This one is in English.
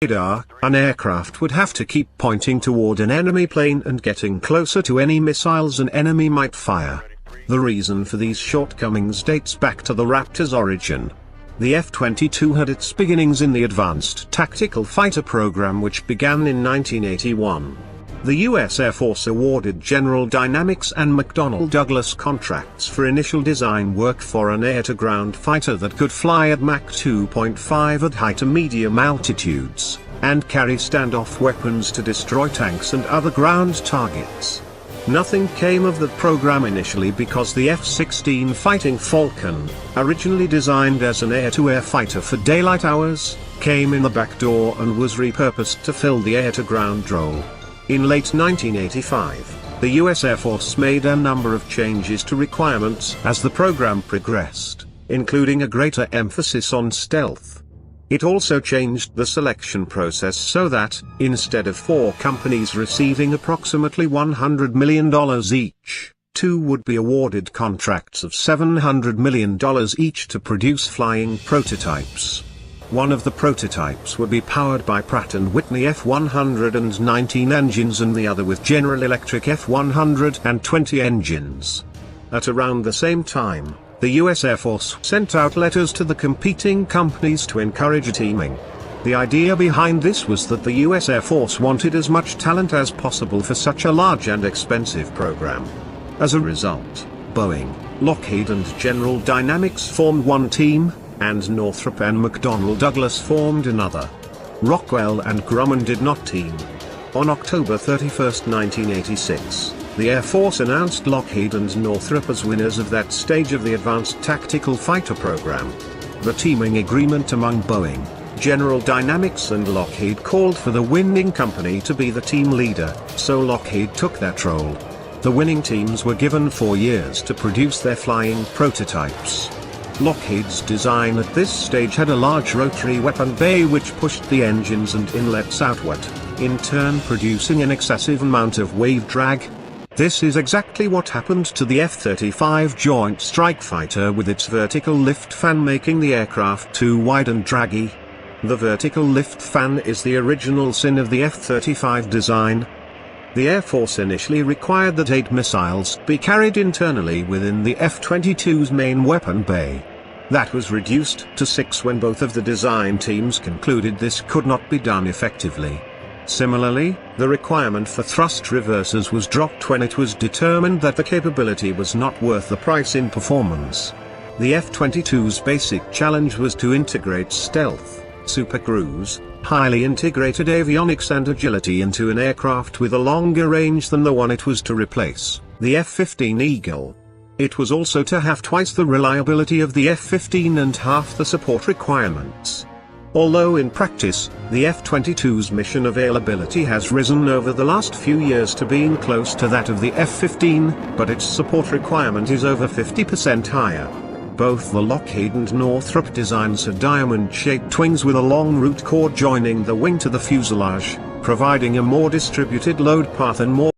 radar, an aircraft would have to keep pointing toward an enemy plane and getting closer to any missiles an enemy might fire. The reason for these shortcomings dates back to the Raptor's origin. The F-22 had its beginnings in the Advanced Tactical Fighter program, which began in 1981. The U.S. Air Force awarded General Dynamics and McDonnell Douglas contracts for initial design work for an air-to-ground fighter that could fly at Mach 2.5 at high to medium altitudes, and carry standoff weapons to destroy tanks and other ground targets. Nothing came of the program initially because the F-16 Fighting Falcon, originally designed as an air-to-air fighter for daylight hours, came in the back door and was repurposed to fill the air-to-ground role. In late 1985, the U.S. Air Force made a number of changes to requirements as the program progressed, including a greater emphasis on stealth. It also changed the selection process so that, instead of 4 companies receiving approximately $100 million each, 2 would be awarded contracts of $700 million each to produce flying prototypes. One of the prototypes would be powered by Pratt & Whitney F-119 engines and the other with General Electric F-120 engines. At around the same time, the U.S. Air Force sent out letters to the competing companies to encourage teaming. The idea behind this was that the U.S. Air Force wanted as much talent as possible for such a large and expensive program. As a result, Boeing, Lockheed and General Dynamics formed one team, and Northrop and McDonnell Douglas formed another. Rockwell and Grumman did not team. On October 31, 1986, the Air Force announced Lockheed and Northrop as winners of that stage of the Advanced Tactical Fighter program. The teaming agreement among Boeing, General Dynamics and Lockheed called for the winning company to be the team leader, so Lockheed took that role. The winning teams were given 4 years to produce their flying prototypes. Lockheed's design at this stage had a large rotary weapon bay which pushed the engines and inlets outward, in turn producing an excessive amount of wave drag. This is exactly what happened to the F-35 Joint Strike Fighter with its vertical lift fan, making the aircraft too wide and draggy. The vertical lift fan is the original sin of the F-35 design. The Air Force initially required that 8 missiles be carried internally within the F-22's main weapon bay. That was reduced to 6 when both of the design teams concluded this could not be done effectively. Similarly, the requirement for thrust reversers was dropped when it was determined that the capability was not worth the price in performance. The F-22's basic challenge was to integrate stealth, supercruise, highly integrated avionics and agility into an aircraft with a longer range than the one it was to replace, the F-15 Eagle. It was also to have twice the reliability of the F-15 and half the support requirements. Although in practice, the F-22's mission availability has risen over the last few years to being close to that of the F-15, but its support requirement is over 50% higher. Both the Lockheed and Northrop designs had diamond-shaped wings with a long root core joining the wing to the fuselage, providing a more distributed load path and more